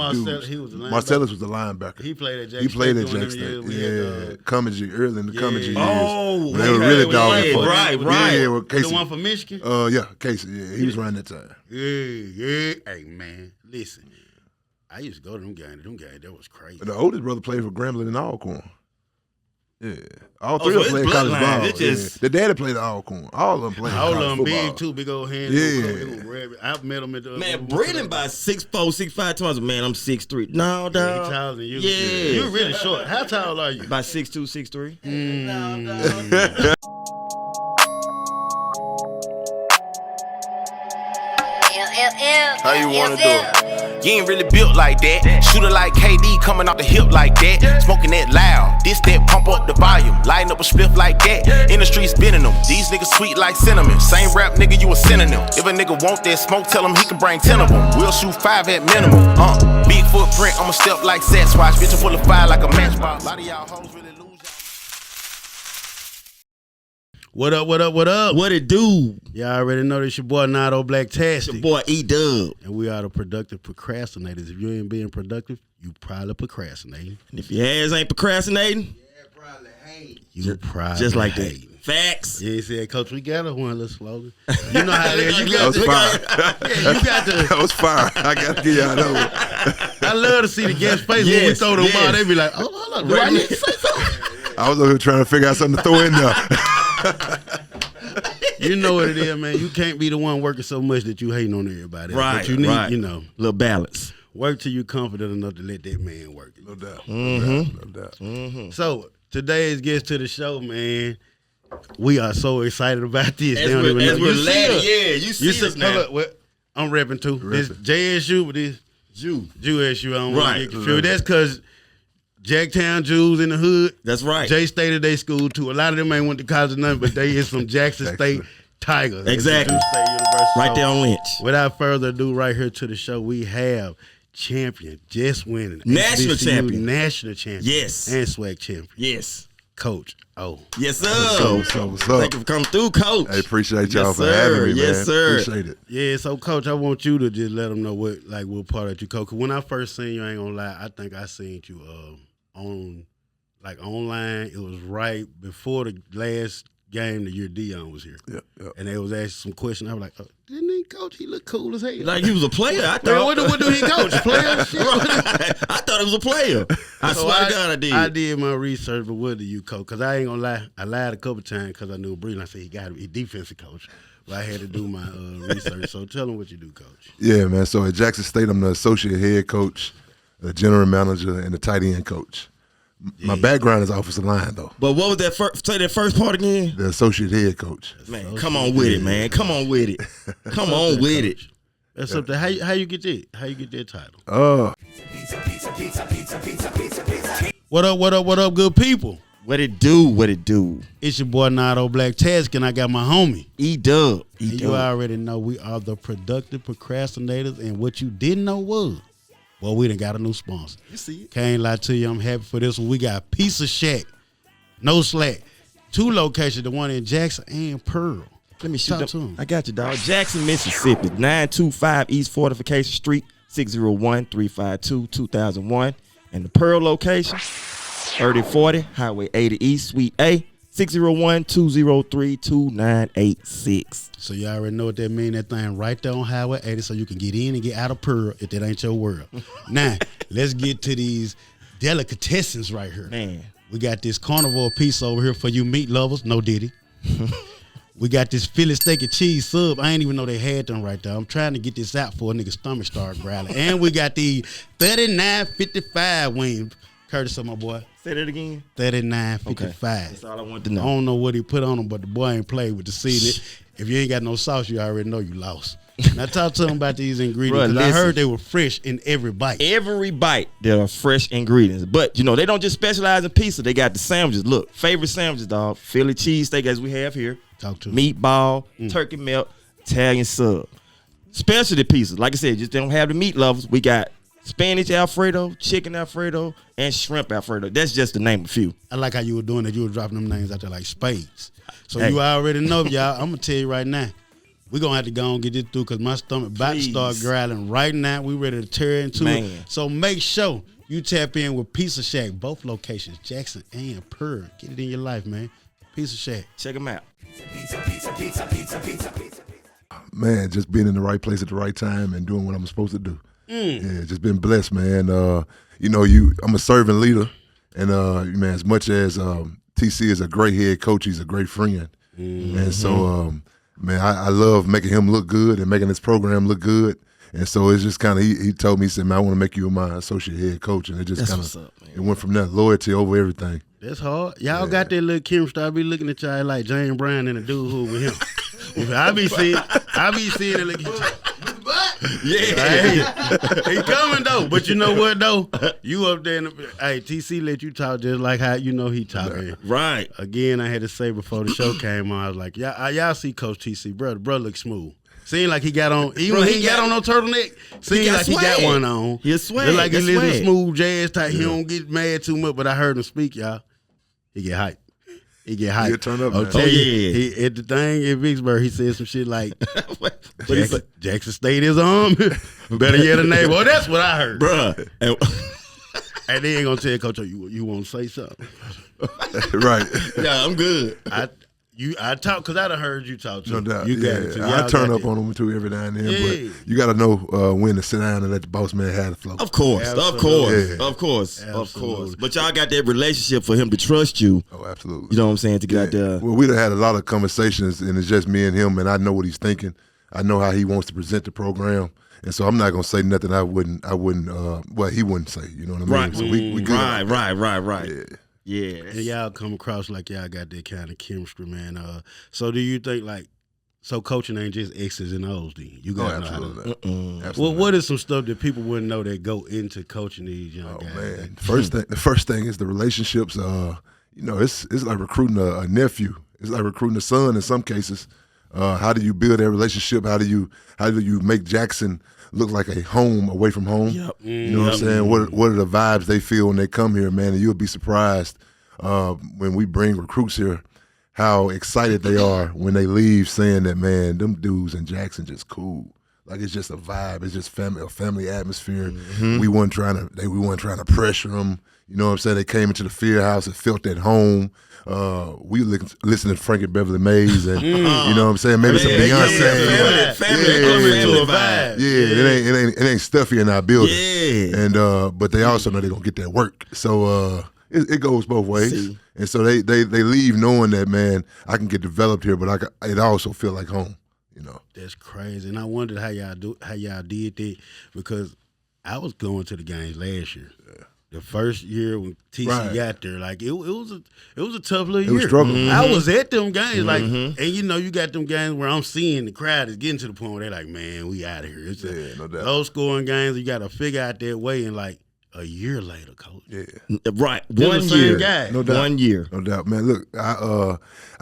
Marcellus, he was a linebacker. Marcellus was the linebacker. He played at Jackson. He played at Jackson. Yeah, Cummings early in the Cummings years. Oh, they were really dogging. Right. Yeah, well, Casey. The one from Michigan. Yeah, Casey. Yeah, he was around that time. Yeah. Hey man, listen. I used to go to them games. That was crazy. But the oldest brother played for Grambling and Alcorn. Yeah, all three so of them played college ball. The daddy played at Alcorn. All of them played all college of them football. big too, big old hands. Yeah, I've met them at the man. Braylon by 6'4", 6'5" twice. Man, I'm 6'3". No, dog. He taller than you. Yeah, you're really short. How tall are you? About 6'2", 6'3". How you wanna do it? You ain't really built like that. Shooter like KD coming off the hip like that. Smoking that loud. This that pump up the volume. Lighting up a spliff like that. In the street spinning them. These niggas sweet like cinnamon. Same rap nigga, you a synonym. If a nigga want that smoke, tell him he can bring 10 of them. We'll shoot 5 at minimum. Big footprint, I'ma step like Sasquatch. Bitch, I'm full of fire like a matchbox. A lot of y'all hoes really lose. What up? What it do? Y'all already know this your boy Nardo, Blacktastic. Your boy Dubb. And we are the productive procrastinators. If you ain't being productive, you probably procrastinating. And if your ass ain't procrastinating, probably hate. You probably just like hate. that. Facts. Yeah, he said, Coach, we got a one little slogan. You know how it is. You That was fire. Yeah, you got to. That was fire. I got to give y'all that one. I love to see the guest face when we throw them out. They be like, oh, hold on, do I need to say something? I was over here trying to figure out something to throw in there. You know what it is, man. You can't be the one working so much that you hating on everybody. Right. But you need, you know, little balance. Work till you confident enough to let that man work. No doubt. Mm-hmm. No doubt. Mm-hmm. So today's guest to the show, man. We are so excited about this. As we're laughing, yeah, you see us now. Hold up, well, I'm repping too. This JSU, but this JSU. I don't want to get confused. That's because Jacktown Jews in the hood. That's right. J State of their school too. A lot of them ain't went to college or nothing, but they is from Jackson State Tigers. Exactly. State University. Right there on Lynch. Without further ado, right here to the show, we have champion, just winning. National HBCU champion. National champion. Yes. And swag champion. Yes. Coach O. Yes, sir. What's up? Thank you for coming through, Coach. I appreciate y'all for having me, man. Yes, sir. Appreciate it. Yeah, so Coach, I want you to just let them know what part that you coach. Cause when I first seen you, I ain't gonna lie, I think I seen you on online. It was right before the last game the year Dion was here. Yep. And they was asking some questions. I was like, didn't he coach? He look cool as hell. Like he was a player. I thought. Man, what do he coach? Player? Shit. I thought it was a player. I swear to God, I did. I did my research, but what do you coach? Because I ain't gonna lie, I lied a couple times because I knew Breland. I said he got to be a defensive coach. But I had to do my research. So tell them what you do, Coach. Yeah, man. So at Jackson State, I'm the associate head coach, the general manager, and the tight end coach. My background is offensive line, though. But what was that first? Say that first part again. The associate head coach. Man, come on with it, man. Come on with it. Come on with it. That's up there. How you get that? How you get that title? What up, good people? What it do? It's your boy Nardo, Blacktastic, and I got my homie Dubb. You already know we are the productive procrastinators, and what you didn't know was, well, we done got a new sponsor. You see it? Can't lie to you, I'm happy for this one. We got Pizza Shack, no slack. 2 locations, the one in Jackson and Pearl. Let me shoot Talk to him. I got you, dog. Jackson, Mississippi, 925 East Fortification Street, 601-352-2001. And the Pearl location, 3040 Highway 80 East, Suite A, 601-203-2986. So you already know what that mean. That thing right there on Highway 80, so you can get in and get out of Pearl if that ain't your world. Now, let's get to these delicatessens right here. Man. We got this carnivore piece over here for you meat lovers. No diddy. We got this Philly steak and cheese sub. I ain't even know they had them right there. I'm trying to get this out for a nigga stomach start growling. And we got the $39.55 wings, courtesy of my boy. Say that again. $39.55. Okay. That's all I want to know. I don't know what he put on them, but the boy ain't played with the seasoning. If you ain't got no sauce, you already know you lost. Now talk to them about these ingredients. Bruh, I heard they were fresh in every bite. Every bite, there are fresh ingredients. But, you know, they don't just specialize in pizza. They got the sandwiches. Look, favorite sandwiches, dog. Philly cheesesteak, as we have here. Talk to meatball, turkey melt, Italian sub. Specialty pieces. Like I said, just don't have the meat lovers. We got Spanish Alfredo, chicken Alfredo, and shrimp Alfredo. That's just to name a few. I like how you were doing that. You were dropping them names out there like spades. So Hey. you already know, y'all. I'm going to tell you right now. We're going to have to go and get this through because my stomach about to start growling right now. We ready to tear into it. So make sure you tap in with Pizza Shack, both locations, Jackson and Pearl. Get it in your life, man. Pizza Shack. Check them out. Man, just being in the right place at the right time and doing what I'm supposed to do. Yeah, just been blessed, man. I'm a servant leader, and man, as much as TC is a great head coach, he's a great friend, and so man, I love making him look good and making this program look good. And so it's just kind of he told me, he said, man, I want to make you my associate head coach, and it just kind of it went from that loyalty over everything. That's hard. Y'all got that little chemistry. I be looking at y'all like James Brown and the dude who with him. I be seeing it looking at you. Yeah, he coming though. But you know what though? You up there, TC let you talk just like how you know he talking. Right. Again, I had to say before the show came on, I was like, y'all see Coach TC, brother look smooth. Seemed like he got on, even when he got on no turtleneck, seemed like he got one on. He swag. Look like he listen smooth jazz type. He don't get mad too much, but I heard him speak, y'all. He get hyped. He'll turn up, man. He at the thing in Vicksburg, he said some shit like, Jackson State is better yet a neighbor. Well, that's what I heard. Bruh. And they ain't going to tell Coach, you want to say something. Right. Yeah, I'm good. I talk because I done heard you talk too. No doubt. You got it too. I turn up on them too every now and then, but you got to know when to sit down and let the boss man have the flow. Of course. But y'all got that relationship for him to trust you. Oh, absolutely. You know what I'm saying? To get out there. Well, we've had a lot of conversations, and it's just me and him, and I know what he's thinking. I know how he wants to present the program. And so I'm not gonna say nothing I wouldn't he wouldn't say, you know what I mean? Right. So we good. Right. Yeah. And y'all come across like y'all got that kind of chemistry, man. So do you think coaching ain't just X's and O's, then? You got absolutely. Well, what is some stuff that people wouldn't know that go into coaching these young guys? Man. The first thing is the relationships. It's like recruiting a nephew. It's like recruiting a son in some cases. How do you build that relationship? How do you make Jackson look like a home away from home? Yep. You know what I'm saying? What are the vibes they feel when they come here, man? And you'll be surprised when we bring recruits here, how excited they are when they leave, saying that, man, them dudes in Jackson just cool. Like, it's just a vibe. It's just a family atmosphere. We weren't trying to pressure them. You know what I'm saying? They came into the field house and felt at home. We listened to Frankie Beverly Mays and you know what I'm saying, maybe some Beyonce. Family vibe. Yeah, it ain't stuffy in our building. Yeah. And but they also know they're gonna get that work. So it goes both ways. See. And so they leave knowing that, man, I can get developed here, but it also feel like home. You know. That's crazy. And I wondered how y'all did that, because I was going to the games last year. Yeah. The first year when TC got there, like it was a tough little year. It was struggling. I was at them games, like, and you got them games where I'm seeing the crowd is getting to the point where they're like, man, we out of here. It's no doubt. Those scoring games, you got to figure out that way. And like a year later, coach. Yeah. Right. One year. Guy. No doubt. 1 year. No doubt, man. Look, I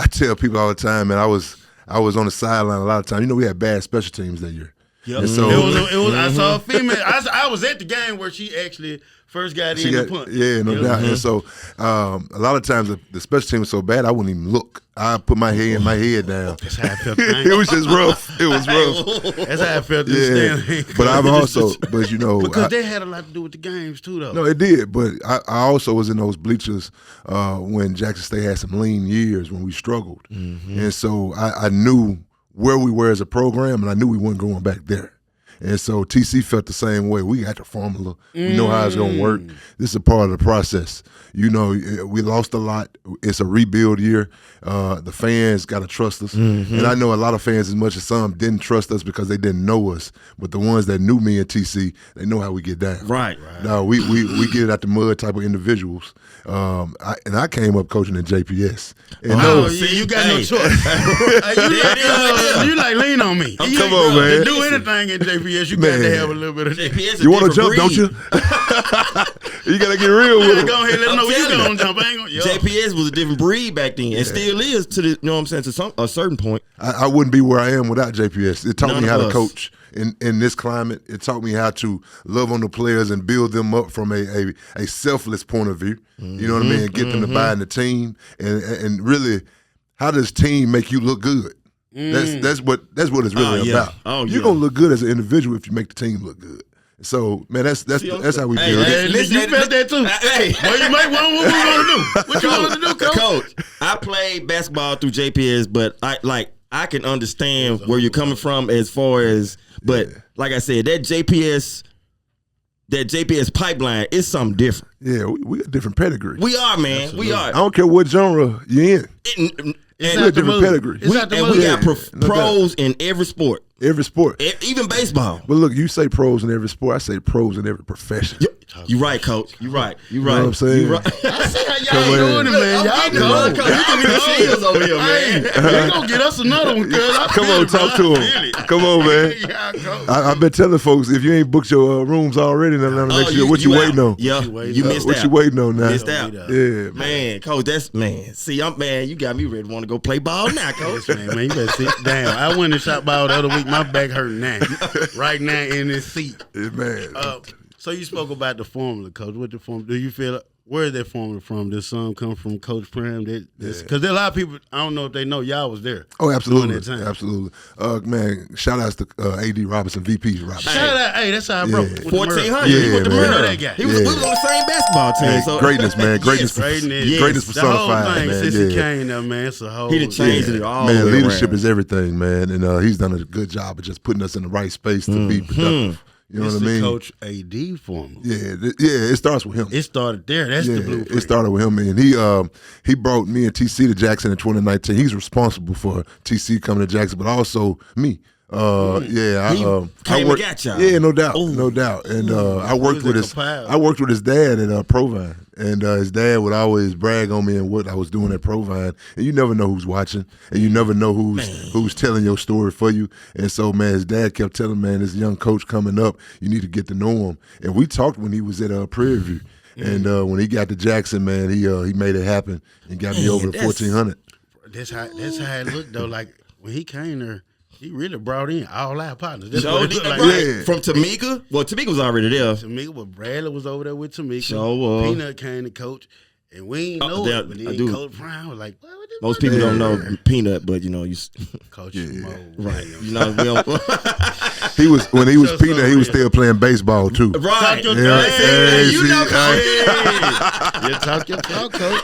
tell people all the time, man. I was on the sideline a lot of times. You know, we had bad special teams that year. Yep. So it was. I saw a female. I was at the game where she actually first got in the punt. Yeah, no doubt. And so a lot of times the special team was so bad I wouldn't even look. I put my head down. That's how I felt. It was just rough. It was rough. That's how I felt. Yeah. But I've also, but you know, because they had a lot to do with the games too, though. No, it did. But I also was in those bleachers when Jackson State had some lean years when we struggled, and so I knew where we were as a program, and I knew we weren't going back there. And so TC felt the same way. We got the formula. We know how it's going to work. This is a part of the process. You know, we lost a lot. It's a rebuild year. The fans got to trust us. And I know a lot of fans, as much as some, didn't trust us because they didn't know us. But the ones that knew me and TC, they know how we get down. Right. No, we get it out the mud type of individuals. I came up coaching in JPS. And you got no choice. You like lean on me. Come on, man. To do anything in JPS, you got to have a little bit of JPS. You want to jump, don't you? You got to get real with it. Go ahead, let them know you going to jump. JPS was a different breed back then, and still is to the, you know what I'm saying, to a certain point. I wouldn't be where I am without JPS. It taught me how to coach in this climate. It taught me how to love on the players and build them up from a selfless point of view. You know what I mean? And get them to buy in the team. And really, how does team make you look good? That's what it's really about. You're gonna look good as an individual if you make the team look good. So man, that's how we build it. Listen, you felt that too. Hey, well, you might want what we want to do. What you want to do, Coach? I played basketball through JPS, but I can understand where you're coming from as far as, but like I said, that JPS pipeline is something different. Yeah, we got different pedigree. We are, man. Absolutely. We are. I don't care what genre you're in. We got different pedigree. We got pros in every sport. Every sport. Even baseball. But look, you say pros in every sport. I say pros in every profession. You right, Coach. You right. You know what I'm saying? You right. I see how y'all doing it, man. Y'all Coach. You give me the chills over here, man. Hey, you gonna get us another one, cuz. Come on, talk to him. Come on, man. I've been telling folks, if you ain't booked your rooms already, then next year, what you waiting on? Yeah, you missed out. What you waiting on now? Missed out. Yeah, man. Coach, see, you got me ready to want to go play ball now, Coach. Man, you better sit down. I went and shot ball the other week. My back hurting now. Right now in this seat. Yeah, man. So you spoke about the formula, Coach. What the formula? Do you feel? Where is that formula from? Does some come from Coach Prime? Because there are a lot of people. I don't know if they know y'all was there. Oh, absolutely, that time. absolutely. Man, shout outs to AD Robinson, VP Robinson. Shout out, hey, that's how I broke. 1400. Yeah, He went to man. murder that guy. We was on the same basketball team. Hey, So greatness, man. Greatness, greatness The whole personified, thing man. since he came there, man. It's a whole. He done changed it all. Man, the way leadership around. is everything, man, and he's done a good job of just putting us in the right space to be productive. You know what I mean? Coach AD formula. Yeah, it starts with him. It started there. That's the blueprint. It started with him, and he brought me and TC to Jackson in 2019. He's responsible for TC coming to Jackson, but also me. I worked, got y'all. Yeah, no doubt, no doubt. And I worked with his dad at Provine, and his dad would always brag on me and what I was doing at Provine. And you never know who's watching, and you never know who's telling your story for you. And so, man, his dad kept telling, man, this young coach coming up, you need to get to know him. And we talked when he was at Prairie View, and when he got to Jackson, man, he made it happen and got me over at 1400. That's how it looked though. Like when he came there. He really brought in all our partners. That's So, what it looked like. Yeah. From Tamika. Well, Tamika was already there. Tamika, but Bradley was over there with Tamika. Sure was. Peanut came to coach, and we ain't know it. But then Coach Brown was like, what this Most people don't know Peanut, but you Coach right. You know, we don't. He was Peanut. He was still playing baseball too. Right. You talk your talk, Coach.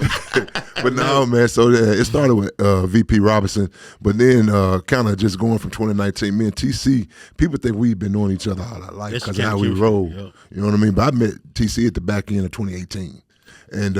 But no, man. So it started with VP Robinson, but then kind of just going from 2019. Me and TC, people think we've been knowing each other all our life because of how we roll. Yeah. You know what I mean? But I met TC at the back end of 2018. And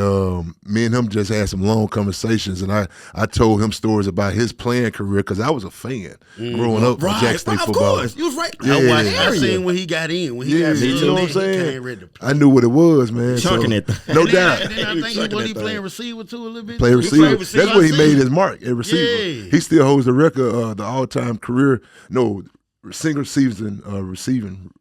me and him just had some long conversations, and I told him stories about his playing career because I was a fan growing up with Jack State football. Of course, you was right. I seen when he got in. When he got in, you know what I'm he saying? came ready to play. I knew what it was, man. Chunking it. No doubt. And then I think he playing receiver too a little bit. Play receiver. receiver. That's where he made his mark at receiver. Yeah. He still holds the record, the all-time career. Single season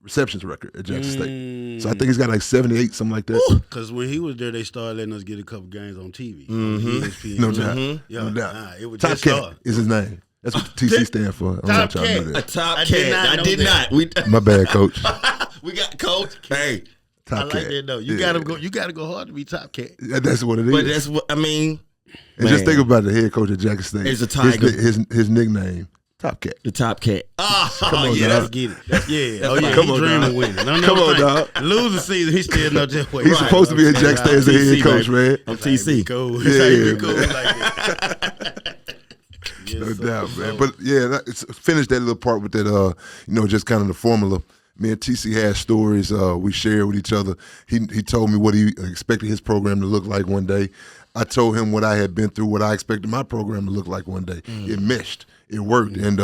receptions record at Jackson State. So I think he's got like 78, something like that. Because when he was there, they started letting us get a couple games on TV. ESPN. No doubt. Yeah, No doubt. It was Top just Cat started. is his name. That's what the TC stand for. I don't know if y'all know A that. top I cat. did not I know did that. not. My bad, coach. We got Coach. Hey, Top I like Cat. that though. You gotta go hard to be Top Cat. That's what it is. but that's what I mean. And just think about the head coach at Jackson State. It's a tiger. His nickname, Top Cat. The top cat. Come on, yeah, dog. Let's get it. Yeah. That's He come on, dreaming dog. of winning. Come on, dog. Losing season, he still know just what. He's supposed to be at Jackson State as a head TC, coach, baby. man. I'm TC. Cool. Yeah, Cool. man. Like No doubt, man. But yeah, finish that little part with that. Just kind of the formula. Me and TC had stories we shared with each other. He told me what he expected his program to look like one day. I told him what I had been through, what I expected my program to look like one day. It meshed. It worked. And,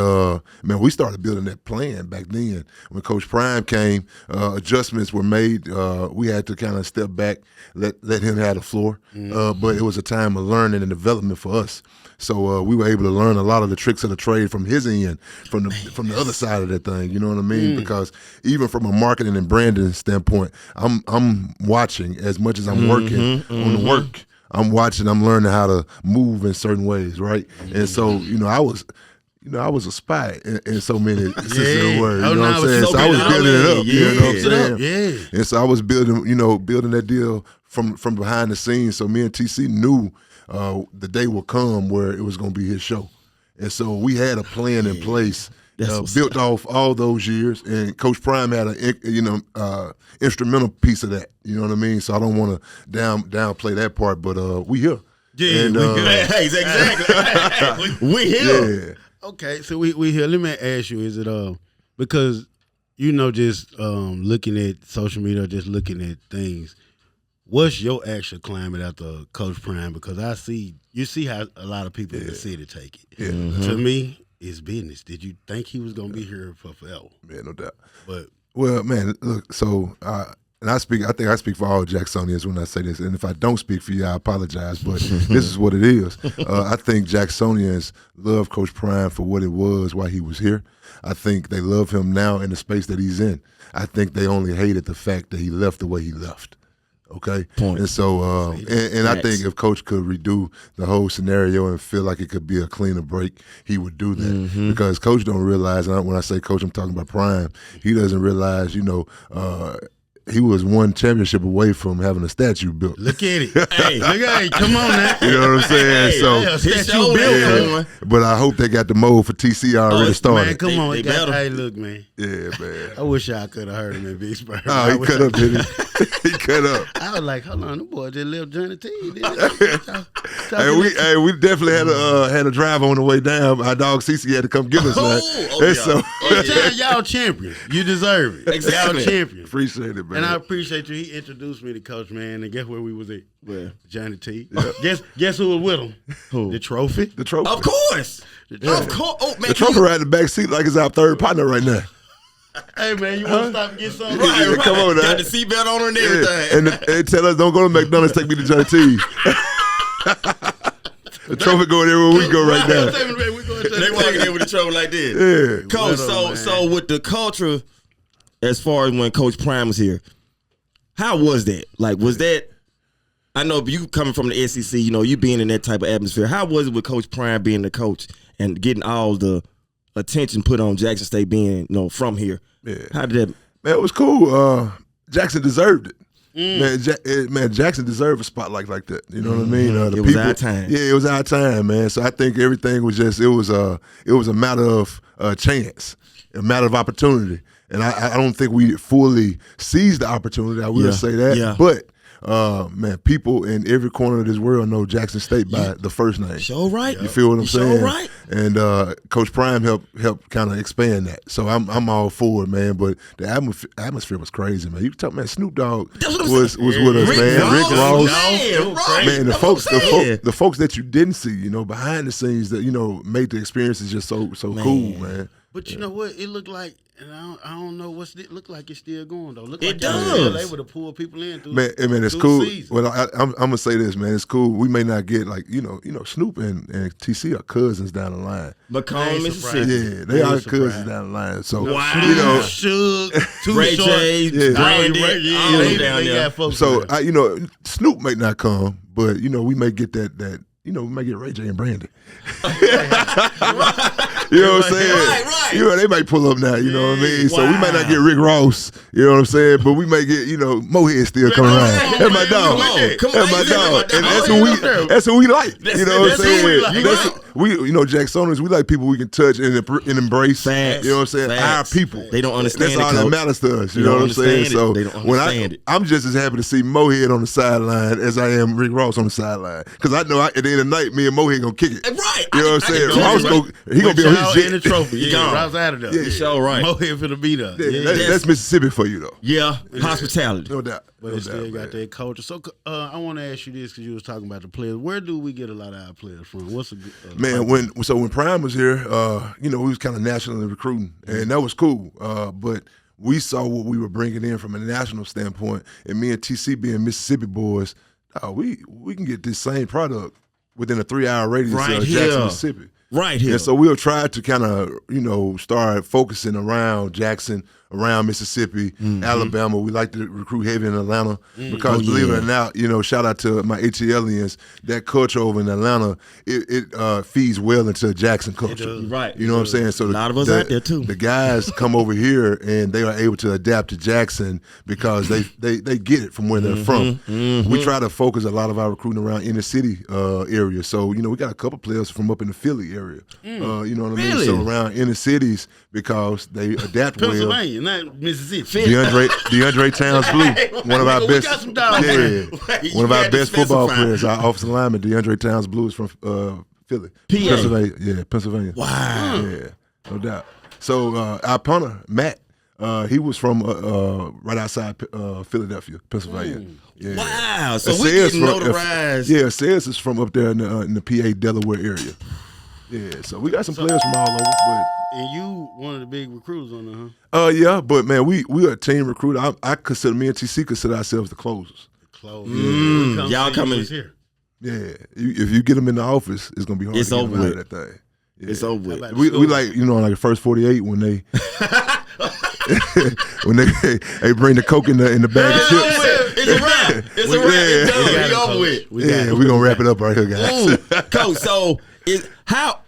man, we started building that plan back then. When Coach Prime came, adjustments were made. We had to kind of step back, let him have the floor. But it was a time of learning and development for us. So we were able to learn a lot of the tricks of the trade from his end, from the other side of that thing. You know what I mean? Because even from a marketing and branding standpoint, I'm watching as much as I'm working on the work. I'm watching. I'm learning how to move in certain ways, right? And so, I was a spy in so many senses of the word. You know what I'm saying? So I was building it up. You know what I'm saying? Yeah. And so I was building that deal from behind the scenes. So me and TC knew the day would come where it was going to be his show. And so we had a plan in place That's built off all those years. And Coach Prime had a instrumental piece of that. You know what I mean? So I don't want to downplay that part, but we here. Yeah, and, we here. Hey, exactly. We here. Yeah. Okay, so we here. Let me ask you: is it because just looking at social media, just looking at things? What's your actual climate after Coach Prime? Because you see how a lot of people in the city take it. Yeah. To me, it's business. Did you think he was gonna be here for forever? Yeah, no doubt. But well, man, look. So, and I think I speak for all Jacksonians when I say this. And if I don't speak for you, I apologize. But this is what it is. I think Jacksonians love Coach Prime for what it was while he was here. I think they love him now in the space that he's in. I think they only hated the fact that he left the way he left. Okay, Point. And so, and I think if Coach could redo the whole scenario and feel like it could be a cleaner break, he would do that. Because Coach don't realize, and when I say Coach, I'm talking about Prime. He doesn't realize, he was one championship away from having a statue built. look at it. Hey, look at it. Come on now. You know what I'm saying? Hey, statue built. But I hope they got the mold for TC already started. Man, come on. They better. Hey, look, man. Yeah, man. I wish I could have heard him in Vicksburg. Oh, he cut up, didn't he? He cut up. I was like, hold on, the boy just left Johnny T. Hey, we definitely had a drive on the way down. Our dog Cece had to come get us. Y'all champions. You deserve it. Exactly. Y'all champions. Appreciate it, man. And I appreciate you. He introduced me to Coach, man. And guess where we was at? Where? Johnny T. Guess who was with him? Who? The trophy. The trophy. Of course. Of course. Oh, man. The trophy right in the back seat like it's our third partner right now. Hey, man, you want to stop and get something? Right. Come on, Got now. the seatbelt on and everything. And they tell us, don't go to McDonald's, take me to Johnny T. The trophy going everywhere we go right now. They walking in with the trophy like this. Yeah. Coach, so with the culture, as far as when Coach Prime was here, how was that? Like, was that, I know you coming from the SEC, you being in that type of atmosphere. How was it with Coach Prime being the coach and getting all the attention put on Jackson State being, from here? Yeah. How did that? Man, it was cool. Jackson deserved it. Man, Jackson deserved a spotlight like that. You know what I mean? It was our time. Yeah, it was our time, man. So I think everything was just it was a matter of chance, a matter of opportunity, and I don't think we fully seized the opportunity. I will say that, but. Man, people in every corner of this world know Jackson State by the first name. Sure right. You feel what I'm saying? Sure right. And Coach Prime helped kind of expand that. So I'm all for it, man. But the atmosphere was crazy, man. You talk, man. Snoop Dogg was with us, man. Rick Ross, man. The folks that you didn't see, behind the scenes that made the experiences just so cool, man. But you know what? It looked like, and I don't know what's it look like. It's still going though. It does. Able to pull people in through. Man, it's cool. Well, I'm gonna say this, man. It's cool. We may not get like Snoop and TC are cousins down the line. Macomb, Mississippi. Yeah, they are cousins down the line. So Suge, Ray J, Brandy, all them down there. So Snoop may not come, but we may get that. We might get Ray J and Brandy. You know what I'm saying? Right. They might pull up now, you know what I mean? So we might not get Rick Ross, you know what I'm saying? But we may get, Mohead still come around. That's my dog. That's my dog. And that's who we like. You know what I'm saying? Jacksonians, we like people we can touch and embrace. Facts. You know what I'm saying? Facts. Our people. They don't understand That's all that matters to us. You know what I'm saying? So I'm just as happy to see Mohead on the sideline as I am Rick Ross on the sideline. Because I know at the end of the night, me and Mohead gonna kick it. Right. You know what I'm saying? Ross he gonna be on his jet. In the trophy. Yeah, Ross out of there. You sure right. Mohead finna beat us. That's Mississippi for you though. Yeah, hospitality. No doubt. But it still got that culture. So I want to ask you this because you was talking about the players. Where do we get a lot of our players from? What's a good man? When Prime was here, we was kind of nationally recruiting, and that was cool. But we saw what we were bringing in from a national standpoint, and me and TC being Mississippi boys, we can get this same product within a 3-hour radius of Jackson, Mississippi. Right here. And so we'll try to kind of, start focusing around Jackson, around Mississippi, Alabama. We like to recruit heavy in Atlanta because believe it or not, shout out to my ATLians, that culture over in Atlanta, it feeds well into Jackson culture. Right. You know what I'm saying? So a lot of us out there too. The guys come over here and they are able to adapt to Jackson because they get it from where they're from. We try to focus a lot of our recruiting around inner city areas. So, we got a couple players from up in the Philly area. You know what I mean? So around inner cities because they adapt well. Pennsylvania, not Mississippi. DeAndre Towns Blue, one of our best, one of our best football players, our offensive lineman, DeAndre Towns Blue is from Philly, Pennsylvania. Yeah, Pennsylvania. Wow. Yeah, no doubt. So our punter Matt, he was from right outside Philadelphia, Pennsylvania. Yeah. Wow. So we getting notarized. Sayers is from up there in the PA Delaware area. Yeah, so we got some players from all over, but. And you one of the big recruiters on there, huh? Yeah, but man, we are a team recruiter. I consider me and TC consider ourselves the closers. Y'all coming here? Yeah, if you get them in the office, it's gonna be hard to get them out of that thing. Yeah. It's over with. We like like the first 48 when they when they bring the coke in the bag of chips. It's a wrap. It's a wrap. It's over with. We're gonna wrap it up right here, guys. Coach, so how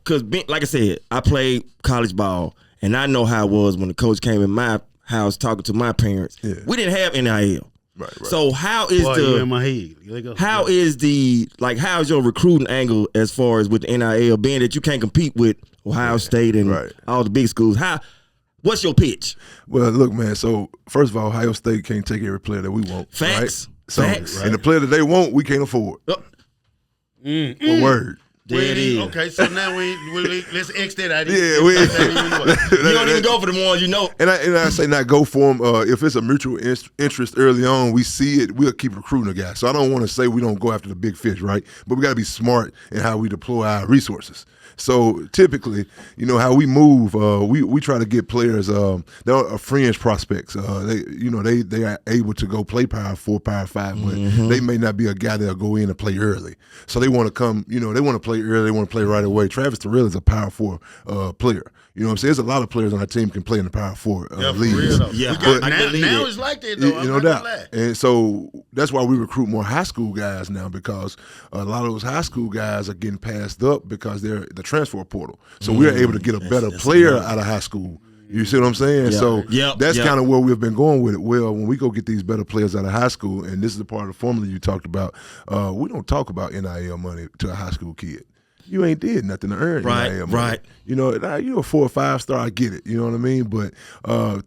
because like I said, I played college ball and I know how it was when the coach came in my house talking to my parents. Yeah. We didn't have NIL. Right. So how is in my head. How is how's your recruiting angle as far as with the NIL, being that you can't compete with Ohio State and all the big schools? What's your pitch? Well, look, man. So first of all, Ohio State can't take every player that we want. Facts. Right? So, and the player that they want, we can't afford. Word. There it is. Okay, so now let's X that out. Yeah, you don't even go for the ones you know. And I say not go for them. If it's a mutual interest early on, we see it, we'll keep recruiting a guy. So I don't want to say we don't go after the big fish, right? But we got to be smart in how we deploy our resources. So typically, how we move, we try to get players. They are fringe prospects. They are able to go play Power 4, Power 5, but they may not be a guy that'll go in and play early. So they want to come. They want to play early. They want to play right away. Travis Terrell is a Power 4 player. You know what I'm saying? There's a lot of players on our team can play in the Power 4 leagues. Now it's like that, though. You know that. And so that's why we recruit more high school guys now, because a lot of those high school guys are getting passed up because they're the transfer portal. So we're able to get a better player out of high school. You see what I'm saying? So that's kind of where we've been going with it. Well, when we go get these better players out of high school, and this is the part of the formula you talked about, we don't talk about NIL money to a high school kid. You ain't did nothing to earn NIL money. Right. You a 4 or 5 star, I get it. You know what I mean? But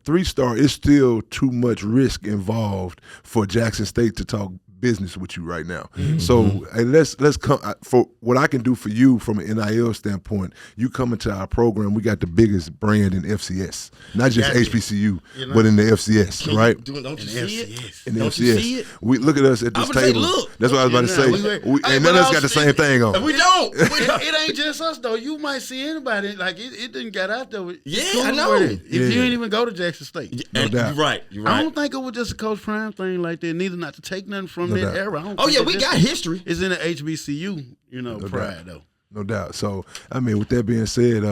3 star is still too much risk involved for Jackson State to talk business with you right now. So let's come for what I can do for you from an NIL standpoint. You come into our program, we got the biggest brand in FCS, not just HBCU, but in the FCS, right? Don't you see it? In the FCS, we look at us at this table. That's what I was about to say. And none of us got the same thing on. We don't. It ain't just us though. You might see anybody like it didn't get out there. I know. If you ain't even go to Jackson State, no doubt. You're right. I don't think it was just a Coach Prime thing like that. Neither not to take nothing from that era. We got history. It's in the HBCU, pride though. No doubt. So, I mean, with that being said,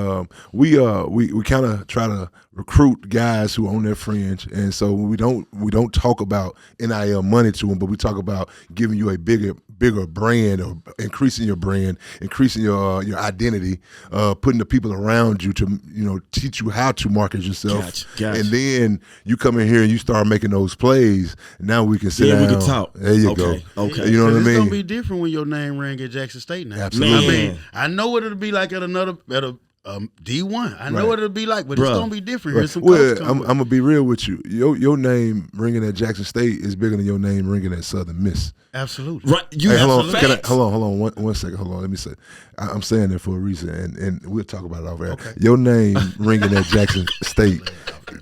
we kind of try to recruit guys who are on their fringe, and so we don't talk about NIL money to them, but we talk about giving you a bigger brand, or increasing your brand, increasing your identity, putting the people around you to teach you how to market yourself. Gotcha. And then you come in here and you start making those plays. Now we can sit down. We can talk. There you go. Okay. You know what I mean? It's gonna be different when your name rang at Jackson State now. Absolutely. I mean, I know what it'll be like at a D1. I know what it'll be like, but it's gonna be different. Right. I'm gonna be real with you. Your name ringing at Jackson State is bigger than your name ringing at Southern Miss. Absolutely. Right. Hold on. One second. Hold on. Let me say. I'm saying that for a reason, and we'll talk about it over there. Okay. Your name ringing at Jackson State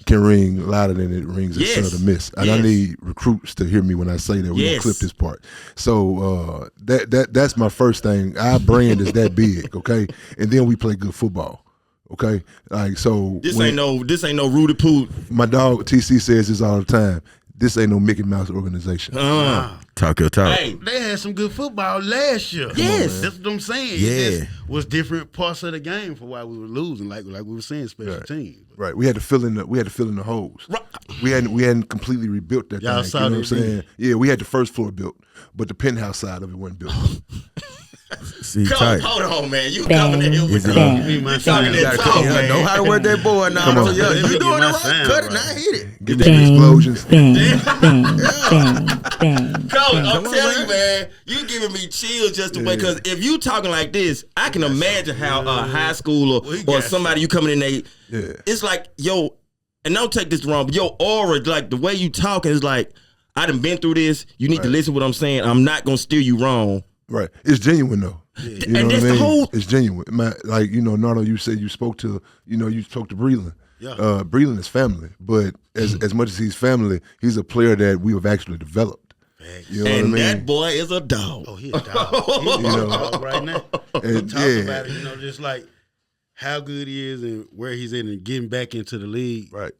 can ring louder than it rings at Southern Miss. And I need recruits to hear me when I say that. We're gonna clip this part. So that's my first thing. Our brand is that big, okay? And then we play good football. Okay, like so. This ain't no Rudy Poo. My dog TC says this all the time. this ain't no Mickey Mouse organization. Talk your talk. Hey, They had some good football last year. Yes. That's what I'm saying. Yeah. It just was different parts of the game for why we were losing, like we were saying, special teams. Right, we had to fill in the holes. Right. We hadn't completely rebuilt that Y'all thing. saw You know that, what I'm didn't saying? Yeah, we had the first floor built, but the penthouse side of it wasn't built. See, Coach, tight. hold on, man. You coming in here with Is it talking on? Me, my you talking son. that Come talk, on, man. know how to work that board now. Come on. So, if you doing it my right, sound cut it. right. Now hit it. Give me some explosions. Coach, I'm telling you, man, you giving me chills just the way, because if you talking like this, I can imagine how a high school or somebody you coming in, it's like, yo, and don't take this wrong, but your aura, like the way you talking is like, I done been through this. You need to listen to what I'm saying. I'm not going to steer you wrong. Right. It's genuine though. You know And what that's I the mean? whole. It's genuine. Like, Nardo, you said you spoke to Breland. Yeah. Breland is family, but as much as he's family, he's a player that we have actually developed. You know And what I mean? that boy is a dog. Oh, he a dog. He a dog right now. And, Talk about it, just like how good he is and where he's in and getting back into the league. Right.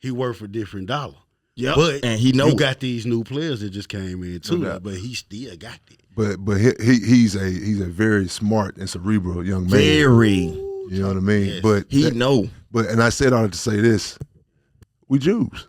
He worth a different dollar. Yep. But And he know you it. got these new players that just came in too, doubt. but he still got it. But he's a very smart and cerebral young man. Very. You know what I mean? Yes. But He know. and I said all that to say this: we Jews.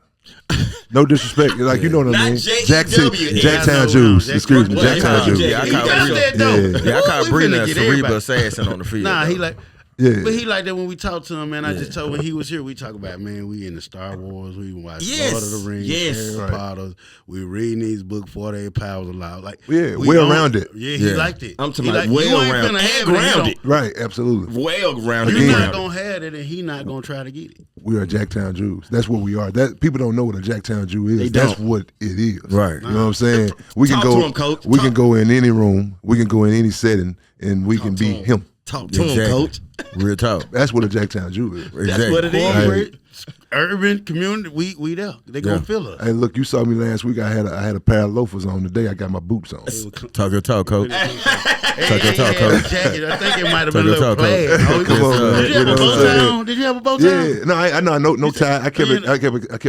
No disrespect, like you know what I Not mean. J-E-W. Jacktown Yeah, Jews. I know. Excuse me, Well, Jacktown he Jews. got- Yeah, I he call got Breland. that though. Yeah. Yeah, I call We Breland finna a get cerebral everybody. assassin on the field. Nah, though. he like. Yeah. But he like that when we talk to him, man. I just told when he was here, we talk about, man, we in the Star Wars, we watch Yes. Lord of the Rings, Yes. Harry Potter, we reading these books, 48 Powers Aloud. Like, Yeah, we well own- rounded. Yeah, he Yeah. liked it. I'm talking He about like, you well ain't rounded finna have and it if you grounded. Right, absolutely. Well grounded. You're Again. not gonna have it, and he not gonna try to get it. We are Jacktown Jews. That's what we are. That people don't know what a Jacktown Jew is. They That's don't. what it is. Right. You know what I'm saying? We can Talk go. to him, Coach. We Talk. can go in any room. We can go in any setting, and we can be him. Talk to him, Exactly. coach. Real talk. That's what a Jacktown Jew is. That's what it is. Corporate, urban community, we there. They gonna feel us. Hey, look, you saw me last week. I had a pair of loafers on. Today I got my boots on. Talk your talk, coach. Hey, your talk, he had a coach. jacket. I think it might have Talk been a your little talk, coach. plaid. Oh, Come on, man. Did you have You a know bow what I'm tie saying? on? Did you have a bow tie? Yeah, no, I know, no tie. I kept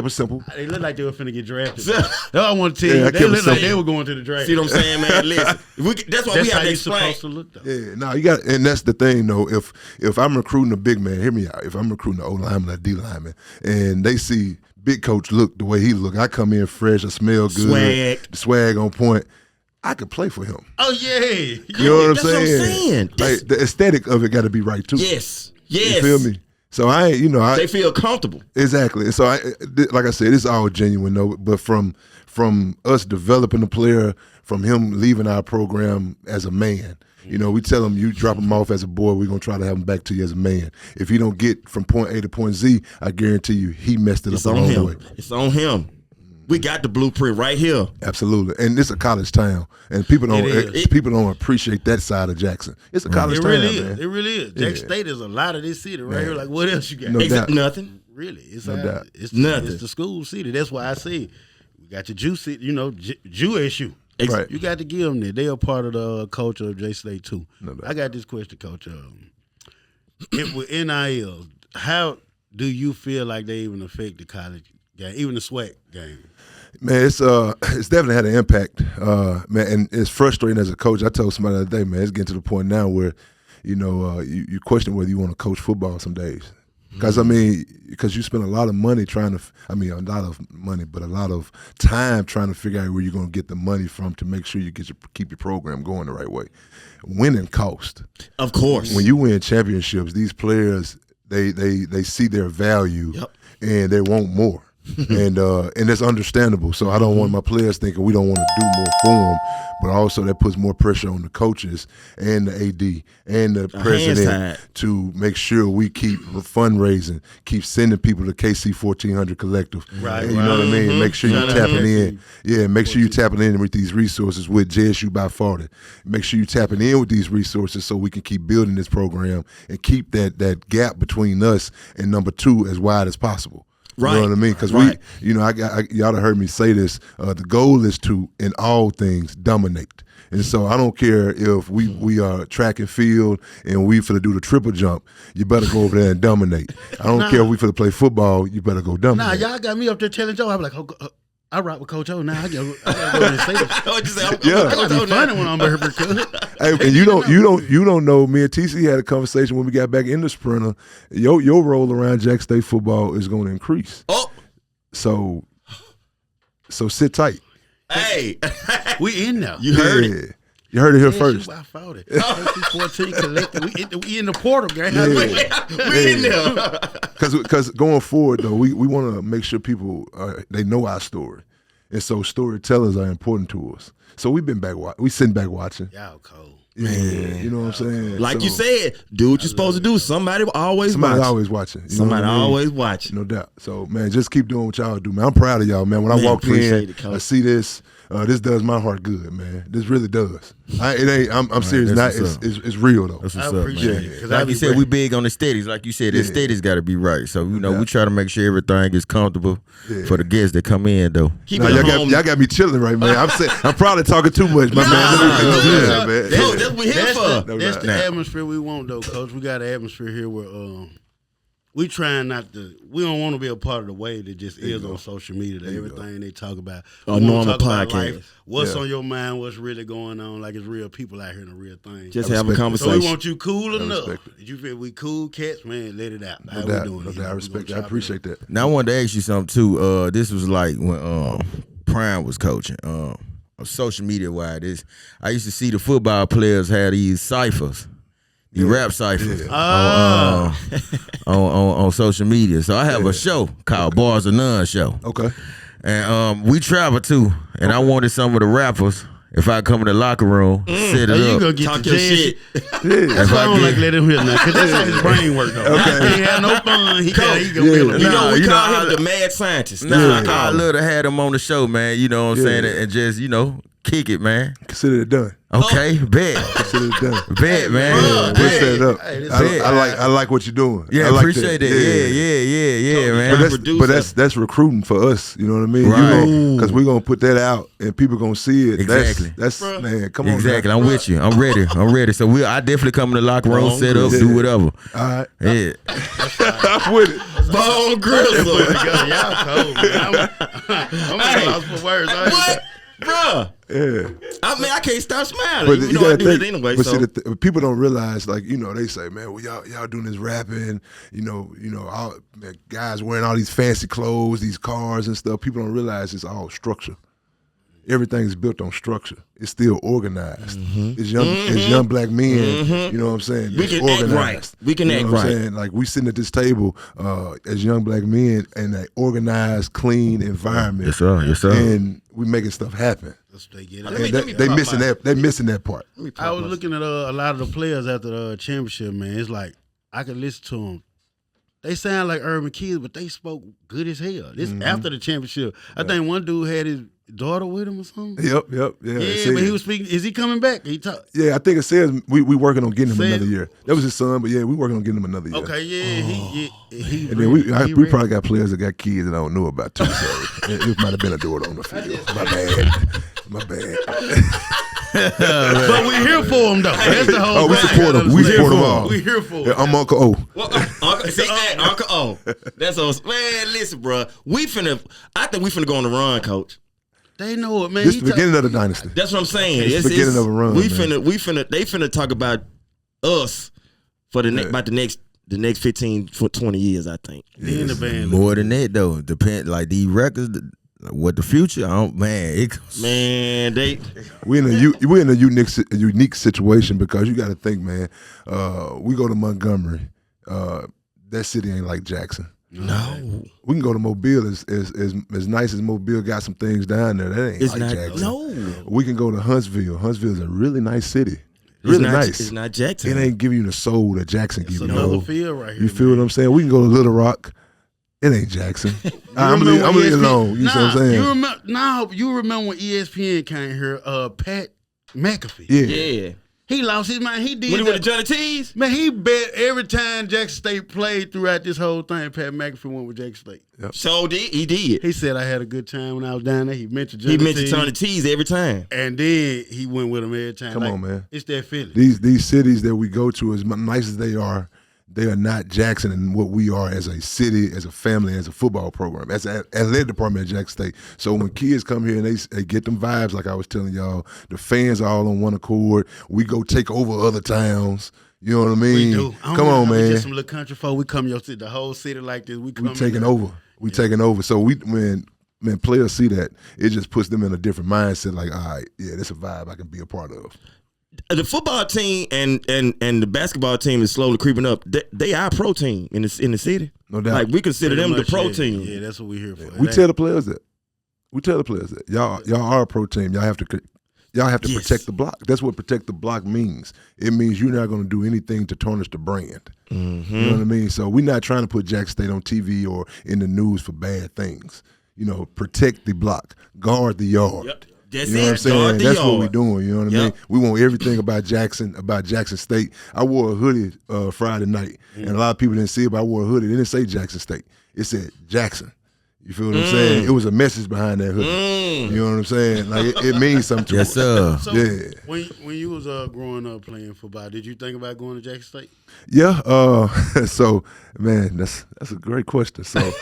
it simple. They looked like they were finna get drafted. That's what I want to tell Yeah, I you. They kept it looked like simple. they were going to the draft. See what I'm saying, man? Listen, that's why That's we how have to you explain. supposed to look, though. Yeah, no, you got, and that's the thing though. If I'm recruiting a big man, hear me out. If I'm recruiting an O lineman, a D lineman, and they see big coach look the way he look, I come in fresh, I smell good, Swag. the swag on point. I could play for him. Oh, yeah. You know what I'm That's what I'm saying? saying. Like the aesthetic of it got to be right too. Yes. You Yes. feel me? So They feel comfortable. exactly. And so like I said, it's all genuine though. But from us developing the player, from him leaving our program as a man. We tell him, you drop him off as a boy, we're going to try to have him back to you as a man. If he don't get from point A to point Z, I guarantee you he messed it It's up on along the way. him. It's on him. We got the blueprint right here. Absolutely. And it's a college town. And people don't appreciate that side of Jackson. It's a college It town, really is. man. It really is. Jack State is a lot of this city right here. Like, what else you got? No doubt. Nothing. Really. It's No doubt. It's Nothing. It's the school city. That's why I say we got your Jew city, Jewish issue. Right. You got to give them that. They are part of the culture of J State too. No doubt. I got this question, Coach. With NIL, how do you feel like they even affect the college game, even the SWAC game? Man, it's definitely had an impact, man, and it's frustrating as a coach. I told somebody the other day, man, it's getting to the point now where, you question whether you want to coach football some days. Because because you spend a lot of money but a lot of time trying to figure out where you're going to get the money from to make sure you keep your program going the right way. Winning cost. Of course. When you win championships, these players they see their value, and they want more. and that's understandable. So I don't want my players thinking we don't want to do more for them, but also that puts more pressure on the coaches and the AD and the president to make sure we keep fundraising, keep sending people to KC 1400 Collective. Right, You know what I mean? Make sure you're tapping in. Yeah, make sure you're tapping in with these resources with JSU by 40. Make sure you're tapping in with these resources so we can keep building this program and keep that gap between us and number 2 as wide as possible. Right. You know what I mean? Because y'all have heard me say this. The goal is to, in all things, dominate. And so I don't care if we are track and field and we finna do the triple jump. You better go over there and dominate. I don't care if we finna play football. You better go dominate. Nah, y'all got me up there telling Joe. I'm like, I rock with Coach O now. I gotta go and say this. Oh, just say, I'm Yeah. Coach O It's now. funny when I'm here because Hey, and you don't know. Me and TC had a conversation when we got back in the sprinter. Your role around Jack State football is going to increase. Oh, So sit tight. hey. we in there. You heard it. You heard it here Yeah, first. shoot, I fought it. 14 collective. We in the portal, gang. Yeah. We in there. Because going forward though, we want to make sure people they know our story, and so storytellers are important to us. So we've been back. We sitting back watching. Y'all cold. Yeah, you know what I'm saying. Like So, you said, do what you're supposed to do. Somebody always somebody's watch. always watching. You know Somebody what I mean? always watching. No doubt. So man, just keep doing what y'all do, man. I'm proud of y'all, man. When I Man, walked appreciate in, it, Coach. I see this. This does my heart good, man. This really does. I'm serious. that's Not what's up. it's real though. That's I what's up, appreciate man. it. 'cause Like I you said, we big on the steadies. Like you said, the steadies got to be right. So we try to make sure everything is comfortable for the guests that come in, though. Keep Now, it y'all home. got me chilling right, man. I'm probably talking too much, my man. Nah, man. Coach, that's what we here for. That's the Nah. atmosphere we want, though, Coach. We got an atmosphere here where we trying not to. We don't want to be a part of the wave that just is on social media. That everything they talk about, A we wanna normal talk about podcast. life, what's on your mind, what's really going on. Like it's real people out here in the real thing. Just I have a respect it. So conversation. we want you cool enough. respect it. Did you feel we cool cats, man? Let it out. How No we doubt. doing No it? doubt. I We respect gonna that. I chop it appreciate up. that. Now I wanted to ask you something too. This was like when Prime was coaching. Social media wise, I used to see the football players have these ciphers, these rap ciphers on social media. So I have a show called Bars of None Show, Okay. and we travel too. And I wanted some of the rappers. If I come in the locker room, set it Oh, you up. gonna get Talk the your jazz shit. That's why I don't get- like let him hear nothing, because that's how his brain work, though. Okay. He ain't had no fun. He can Yeah. build You know, Nah, we you know, call I- him the mad scientist. That's Nah, what I call I him. love to have them on the show, man. You know what I'm saying? And just, kick it, man. Consider it done. Okay, bet. Consider it done. Bet, man. bro, We'll Bet. set it up. Hey, this I like what you're doing. Yeah, I like appreciate that. Yeah, man. But that's recruiting for us. You know what I mean? Right. Because we're gonna put that out and people gonna see it. Exactly. That's man. Come on. Exactly. now. I'm with you. I'm ready. So I definitely come in the locker room, Bone set up, Gristle. do whatever. All right. Yeah. I'm with it. Bone Gristle. Y'all cold, man. I'm Hey. lost for words. What? Bruh. Yeah. I mean, I can't stop smiling. But you know I do it anyway. But So. see, people don't realize, like, they say, man, well, y'all doing this rapping, all man, guys wearing all these fancy clothes, these cars and stuff. People don't realize it's all structure. Everything's built on structure. It's still organized. It's young black men. You know what I'm saying? We It's can act right. We can You know act what I'm right. saying? Like we sitting at this table as young black men in an organized, clean environment. Yes, sir. Yes, sir. And we making stuff happen. That's what they get. Let me- And let me they pop missing my- that. They missing that part. I was looking at a lot of the players after the championship, man. It's like I could listen to them. They sound like urban kids, but they spoke good as hell. This after the championship. I think one dude had his daughter with him or something. Yep. Yeah. Yeah, but he was speaking. Is he coming back? He talked. Yeah, I think it says we working on getting him Says- another year. That was his son, but yeah, we working on getting him another year. Okay, yeah, he And then we ready. probably got players that got kids that I don't know about too. So it might have been a daughter on the field. My bad. But we here for him though. That's the whole. Oh, we thing. support him. We Understand. support him all. We here for him. Yeah, I'm Uncle O. Well, Uncle O. That's us. Man, listen, bro. I think we finna go on the run, coach. They know it, man. This He is the beginning of the dynasty. That's what I'm saying. It's the beginning of a run, They man. finna talk about us for about the next 15, 20 years, I think. in the band. More than that, though. Like these records, what the future, Man, We're in a unique situation because you got to think, man. We go to Montgomery. That city ain't like Jackson. no. We can go to Mobile. As nice as Mobile got some things down there. That ain't It's like not. Jackson. No. We can go to Huntsville. Huntsville is a really nice city. Really it's not, nice. It's not Jackson. It ain't giving you the soul that Jackson It's give you. another No. field right here. You feel what I'm saying? We can go to Little Rock. It ain't Jackson. I'm gonna leave it alone. You see what I'm saying? You remember when ESPN came here? Pat McAfee. Yeah. Yeah. He lost his mind. He did When he that. went to Johnny T's? Man, he bet every time Jackson State played throughout this whole thing, Pat McAfee went with Jackson State. So did he did. He said I had a good time when I was down there. He mentioned He mentioned T, Johnny T's every time. and then he went with him every time. Come on, man. It's that feeling. These cities that we go to, as nice as they are, they are not Jackson and what we are as a city, as a family, as a football program, as an athletic department at Jackson State. So when kids come here and they get them vibes, like I was telling y'all, the fans are all on one accord. We go take over other towns. You know what I mean? We do. Come on, man. Just some little country folk. We come your city, the whole city like this. We taking over. We taking over. So when players see that, it just puts them in a different mindset. Like, all right, yeah, that's a vibe I can be a part of. The football team and the basketball team is slowly creeping up. They are a pro team in the city. No doubt. Like we consider them the pro yeah. team. Yeah, that's what we're here for. We tell the players that. Y'all are a pro team. Y'all have to protect the block. That's what protect the block means. It means you're not going to do anything to tarnish the brand. Mm-hmm. You know what I mean? So we're not trying to put Jackson State on TV or in the news for bad things. You know, protect the block, guard the yard. Yep. That's you know what I'm saying? Guard the That's yard. what we're doing. You know what I mean? We want everything about Jackson State. I wore a hoodie Friday night, and a lot of people didn't see it, but I wore a hoodie. It didn't say Jackson State. It said Jackson. You feel what I'm saying? It was a message behind that hoodie. You know what I'm saying? Like it means something to us. Yes, sir. So Yeah. when you was growing up playing football, did you think about going to Jackson State? Yeah. So man, that's a great question. So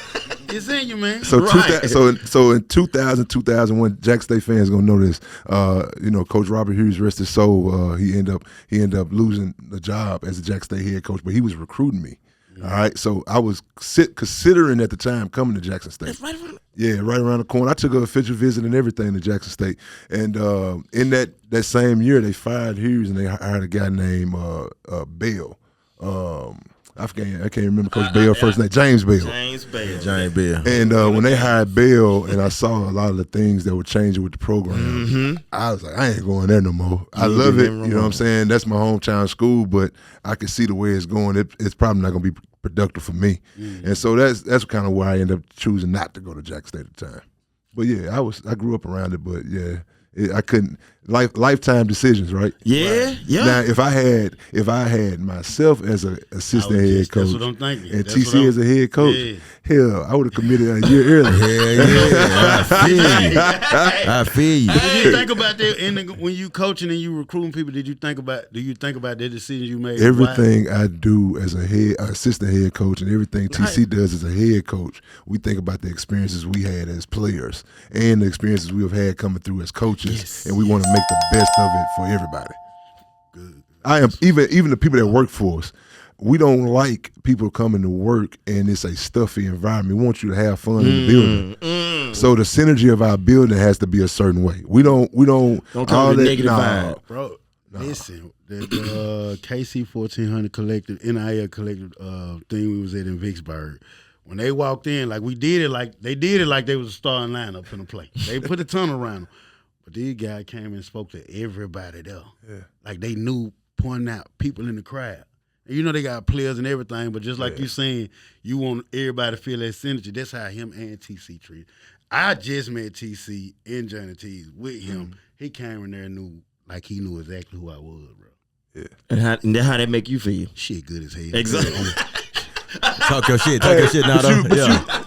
It's in you, man. so Right. so in 2001, Jackson State fans gonna know this. You know, Coach Robert Hughes, rest his soul. He ended up losing the job as a Jackson State head coach, but he was recruiting me. All right, so I was considering at the time coming to Jackson State. Right around. Yeah, right around the corner. I took an official visit and everything to Jackson State. And in that same year, they fired Hughes and they hired a guy named Bell. I can't remember Coach Bell's first name. James Bell. James Bell. James Bell. And when they hired Bell, and I saw a lot of the things that were changing with the program, I was like, I ain't going there no more. I love it. You know what I'm saying? That's my hometown school, but I can see the way it's going. It's probably not going to be productive for me. And so that's kind of why I ended up choosing not to go to Jackson State at the time. But yeah, I grew up around it, but yeah, I couldn't. Lifetime decisions, right? Yeah, Right. yeah. Now, if I had myself as an assistant head coach, That's what I'm thinking. and That's TC what as a head coach, hell, I would have committed a year early. Yeah. I feel you. Did you think about that when you coaching and you recruiting people? Do you think about the decisions you made? Everything I do as a assistant head coach and everything TC does as a head coach, we think about the experiences we had as players and the experiences we have had coming through as coaches, and we want to make the best of it for everybody. Good. I am even the people that work for us. We don't like people coming to work and it's a stuffy environment. We want you to have fun in the building. So the synergy of our building has to be a certain way. We don't come with negative vibe. Bro, listen, the KC 1400 collective, NIL collective thing we was at in Vicksburg, when they walked in, they did it like they was a starting lineup in the play. They put a ton around them. But these guys came and spoke to everybody there. Yeah. Like they knew, pointing out people in the crowd. And you know they got players and everything, but just like you saying, you want everybody to feel that synergy. That's how him and TC treated. I just met TC in Johnny T's with him. He came in there and knew exactly who I was, bro. Yeah. And how that make you feel? Shit good as hell. Exactly. Talk your shit, Nardo.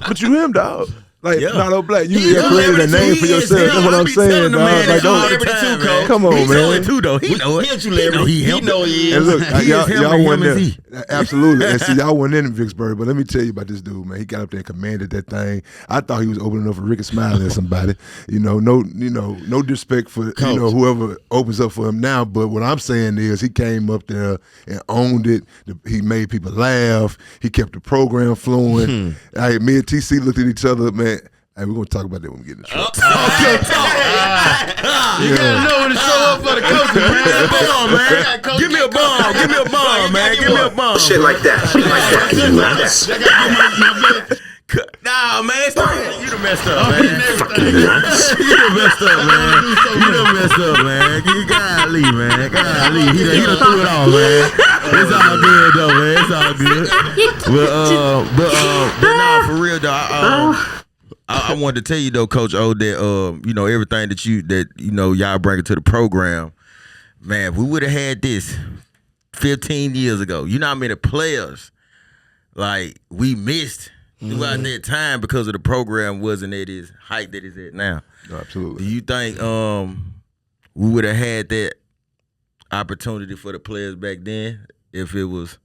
But you him, dog. Like Nardo Black, you Yeah, created a name for yourself. That's what I'm saying, dog. Like, don't come on, man. Too though. He know it. He know he is. And look, He y'all is him and went him is there. Absolutely. And see, y'all went in Vicksburg, but let me tell you about this dude, man. He got up there and commanded that thing. I thought he was opening up for Ricky Smiley or somebody. No disrespect for whoever opens up for him now. But what I'm saying is he came up there and owned it. He made people laugh. He kept the program flowing. Me and TC looked at each other, man. Hey, we're gonna talk about that when we get in the show. Okay, You gotta know when to show up for the coaching, man. Give me a bomb, man. Give me a bomb. Shit like that. Nah, man. You done messed up, man. Fucking nuts. You done messed up, man. Golly, man. Golly. He done threw it off, man. It's all good, though, man. It's all good. But nah, for real, though. I wanted to tell you though, Coach O, that everything that y'all bring to the program, man. If we would have had this 15 years ago, you know how many players we missed throughout that time because of the program wasn't at its height that it's at now. No, absolutely. Do you think we would have had that opportunity for the players back then if it was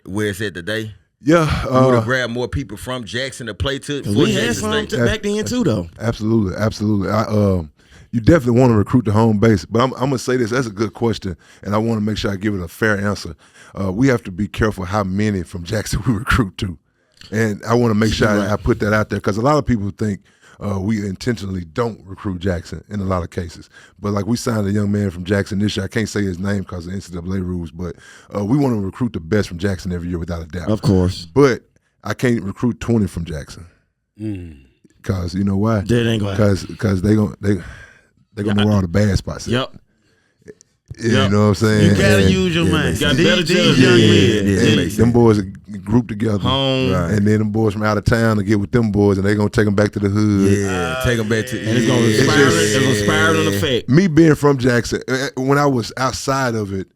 where it's at today? Yeah, You would have grabbed more people from Jackson to play to. We had some back then too, though. Absolutely. You definitely want to recruit the home base, but I'm gonna say this. That's a good question, and I want to make sure I give it a fair answer. We have to be careful how many from Jackson we recruit to, and I want to make sure I put that out there because a lot of people think we intentionally don't recruit Jackson in a lot of cases. But like we signed a young man from Jackson this year. I can't say his name because of the NCAA rules, but we want to recruit the best from Jackson every year without a doubt. Of course. But I can't recruit 20 from Jackson because you know why? Because they're gonna know where all the bad spots. Yep. You know what I'm saying? You gotta use your mind. Got better These young men. Them boys are grouped together, and then them boys from out of town to get with them boys, and they're gonna take them back to the hood. Yeah, take them back to. And it's gonna spiral effect. Me being from Jackson, when I was outside of it,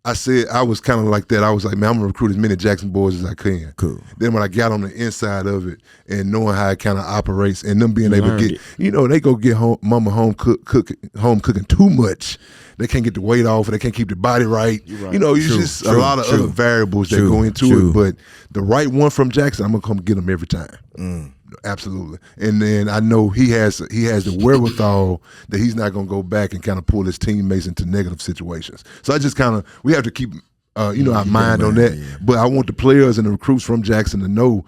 I said I was kind of like that. I was like, man, I'm gonna recruit as many Jackson boys as I can. Cool. Then when I got on the inside of it and knowing how it kind of operates, and them being able to get, they go get mama home cooking too much. They can't get the weight off, or they can't keep the body right. Just a lot of other variables that go into it. But the right one from Jackson, I'm gonna come get him every time. Absolutely. And then I know he has the wherewithal that he's not gonna go back and kind of pull his teammates into negative situations. So I just we have to keep our mind on that. Yeah. But I want the players and the recruits from Jackson to know,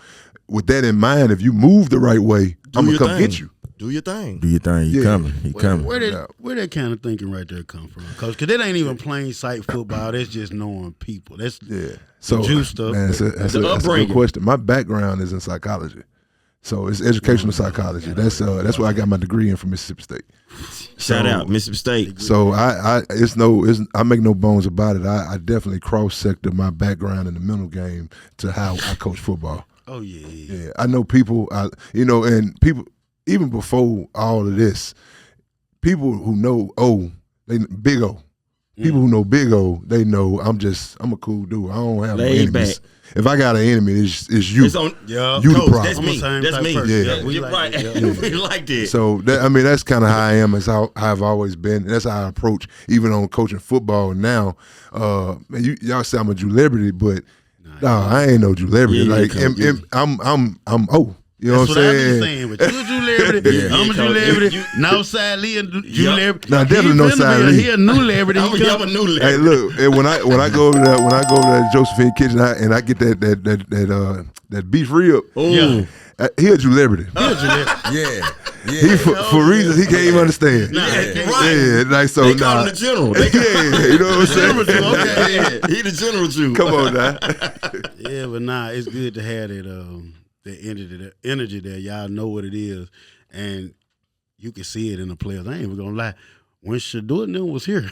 with that in mind, if you move the right way, I'm gonna come get you. Do your thing. Do your thing. You coming. Where that kind of thinking right there come from? Because it ain't even plain sight football. That's just knowing people. That's so juice stuff. Man, that's a good question. My background is in psychology. So it's educational psychology. That's where I got my degree in from Mississippi State. Shout out Mississippi State. So I make no bones about it. I definitely cross-sector my background in the mental game to how I coach football. Oh yeah. I know people. And people even before all of this, people who know Big O. People who know Big O, they know I'm a cool dude. I don't have no enemies. If I got an enemy, it's you. It's on, you the problem. That's me. That's me. Yeah. We like it. We like that. So that's kind of how I am. It's how I've always been. And that's how I approach even on coaching football now. Y'all say I'm a celebrity, but I ain't no celebrity. I'm you know That's what I'm saying? saying. But you a celebrity, I'm a celebrity. Northside Lee a celebrity. No, definitely Northside Lee. He a new celebrity. I'm a new celebrity. Hey, look, when I go over there, Josephine Kitchen, and I get that beef rib. He a celebrity. Yeah. He for reasons he can't even understand. Right. Yeah, so they call him the general. You know what I'm saying? Okay. He the general Jew. Come on now. Yeah, but it's good to have that the energy there. Y'all know what it is, and you can see it in the players. I ain't even gonna lie. When Shador and them was here,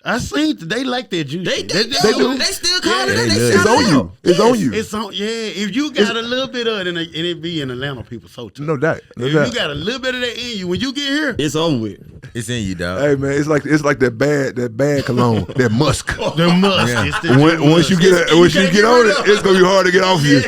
I seen they like that juice. They do. They still call it. It's on you. It's on you. It's on. Yeah, if you got a little bit of it, and it be in Atlanta, people so tough. No doubt. If you got a little bit of that in you, when you get here, it's over with. It's in you, dog. Hey man, it's like that bad cologne, that musk. The musk. Yeah. Once you get on it, it's gonna be hard to get off you.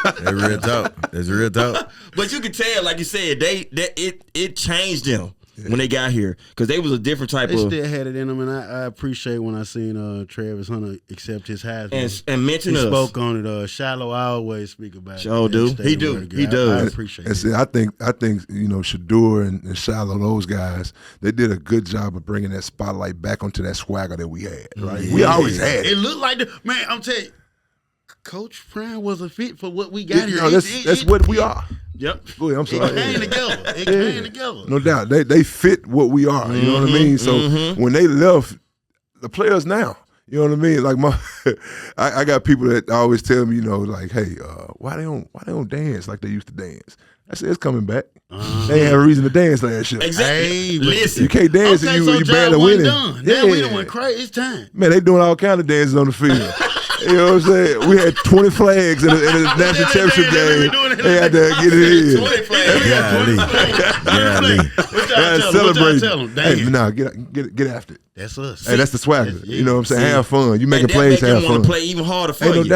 That's real talk. That's real talk. But you can tell, like you said, it changed them when they got here because they was a different type they of. They still had it in them, and I appreciate when I seen Travis Hunter accept his Heisman and mention us. He spoke on it. Shallow, I always speak about it. Sure do. He do. He does. I appreciate it. See, I think Shador and Shallow, those guys, they did a good job of bringing that spotlight back onto that swagger that we had. Right? Yeah. We always had it. It looked like man. I'm telling you. Coach Prime was a fit for what we got here. That's what we are. Yep. Boy, I'm sorry. It came together. No doubt. They fit what we are. You know what I mean? So when they left, the players now, you know what I mean? Like I got people that always tell me, like, hey, why they don't dance like they used to dance? I said, it's coming back. They ain't have a reason to dance last year. Exactly. Hey, listen. You can't dance if you bad at winning. Done. Now we done went crazy. It's time. Man, they doing all kind of dances on the field. You know what I'm saying? We had 20 flags in a national championship game. They had to get it in. 20 flags. Celebrate. Hey, get after it. That's us. Hey, that's the swagger. You know what I'm saying? Have fun. You making plays, have fun. Want to play even harder for you. Ain't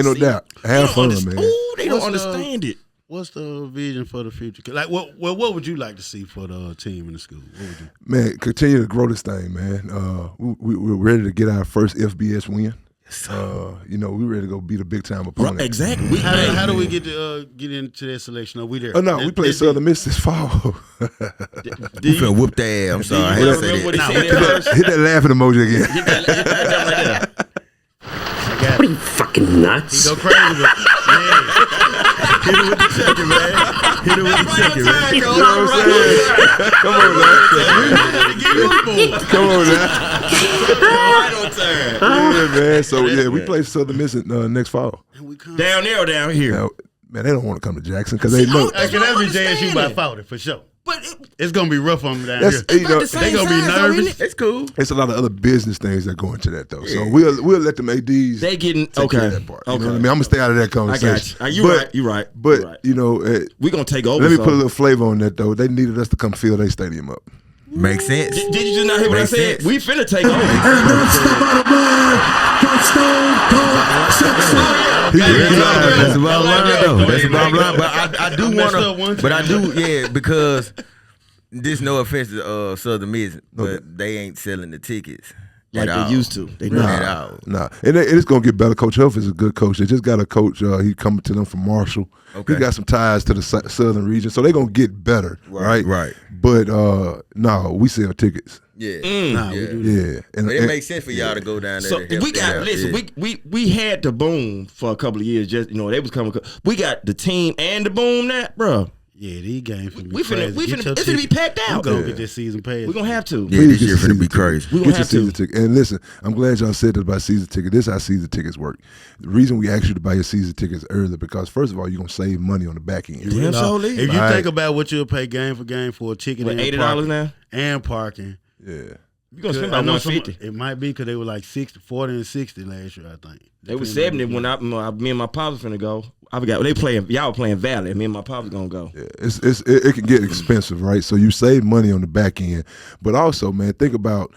no doubt. Have fun, man. Ooh, they don't understand it. What's the vision for the future? Like, what would you like to see for the team in the school? What would you? Man, continue to grow this thing, man. We're ready to get our first FBS win. You know, we ready to go beat a big time opponent. Exactly. How do we get into that selection? Are we there? Oh no, we play Southern Miss this fall. We finna whoop their ass. I'm sorry. I had to say that. Hit that laughing emoji again. Hit that right there. What are you fucking nuts? He go crazy with Hit it with the chicken, man. Hit it with the chicken, man. You know what I'm saying? Come on now. Right on time. Yeah, man. So yeah, we play Southern Miss next fall. Down there or down here? Now, man, they don't want to come to Jackson because they know. Hey, can that be JSU by 40 for sure? But it's gonna be rough on them down That's, here. you know, They gonna be nervous. It's cool. it's a lot of other business things that go into that though. So we'll let them ADs. they getting take care of that part. You know what I mean? I'm gonna stay out of that I conversation. got you. You right. But you know, We gonna take over. let me put a little flavor on that though. They needed us to come fill their stadium up. Makes sense. Did you just not hear what I Makes said? sense. We finna take over. That's the bottom line, though. That's the bottom line. But I do messed up want one to. But I time. do, because this no offense to Southern Miss, but they ain't selling the tickets Like at they all. used to. They Not not. at all. Nah, and it's gonna get better. Coach Huff is a good coach. They just got a coach. He coming to them from Marshall. Okay. He got some ties to the southern region, so they gonna get better, right? Right. But no, we sell tickets. Yeah. Nah, we Yeah. do that. Yeah, But it makes sense for y'all to go down there. So to help we got them out. listen. Yeah. We had the boom for a couple of years. Just they was coming. We got the team and the boom now, bro. Yeah, these games finna be We finna- crazy. we Get finna- your it's finna be ticket. packed out. We gonna Yeah. get this season pass. We gonna have to. Yeah, Please this get year your finna be season crazy. ticket. We Get gonna your have season to. ticket. And listen, I'm glad y'all said that about season ticket. This is how season tickets work. The reason we ask you to buy your season tickets early because first of all, you're gonna save money on the back end. Damn, so If you Right. think about what you'll pay game for game for a ticket What, and $80 parking, now? and parking, Yeah. You gonna spend I about know $150. it might be because they were like 40 and 60 last year, I think. They was Depending 70 on when me and my pops finna go. I forgot they playing. Y'all playing Valley. Me and my pops gonna go. Yeah, it can get expensive, right? So you save money on the back end, but also, man, think about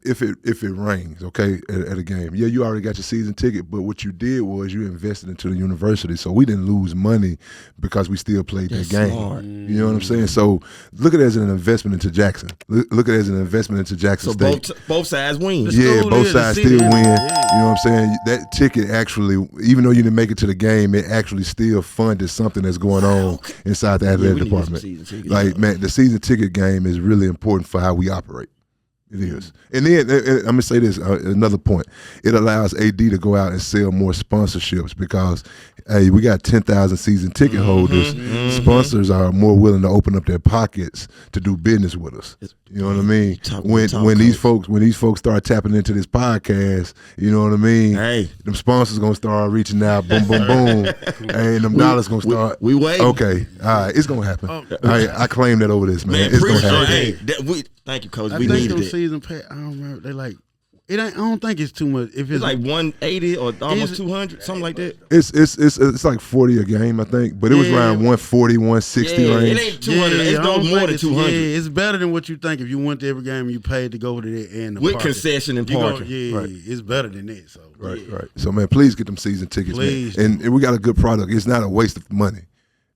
if it rains, okay, at a game. Yeah, you already got your season ticket, but what you did was you invested into the university, so we didn't lose money because we still played that game. smart. You know what I'm saying? So look at it as an investment into Jackson. Look at it as an investment into Jackson So State. both sides win. The Yeah, school both is, the sides city still is. win. Yeah. You know what I'm saying? That ticket actually, even though you didn't make it to the game, it actually still funded something that's going on inside the athletic we need department. some season tickets. Like, man, the season ticket game is really important for how we operate. It is. And then I'm going to say this, another point. It allows AD to go out and sell more sponsorships because, hey, we got 10,000 season ticket holders. Sponsors are more willing to open up their pockets to do business with us. You know what I mean? When these folks start tapping into this podcast, you know what I mean? Hey. Them sponsors going to start reaching out, boom, boom, boom. And them dollars going to start. We wait. Okay. All right. It's going to happen. I claim that over this, man. It's going to happen. Hey, thank you, coach. I We think needed them it. season pass. I don't remember. They like it ain't. I don't think it's too much. If It's like 180 or almost Is it- 200, something like that. It's like 40 a game, I think, but it was Yeah. around 140, 160 Yeah, range. it ain't 200. I It's don't no think more than it's- 200 Yeah, it's better than what you think. If you went to every game and you paid to go to that and the with parking. concession and You go- parking. yeah, Right. it's better than that. So Right, yeah. right. So, man, please get them season tickets, Please. man. And we got a good product. It's not a waste of money.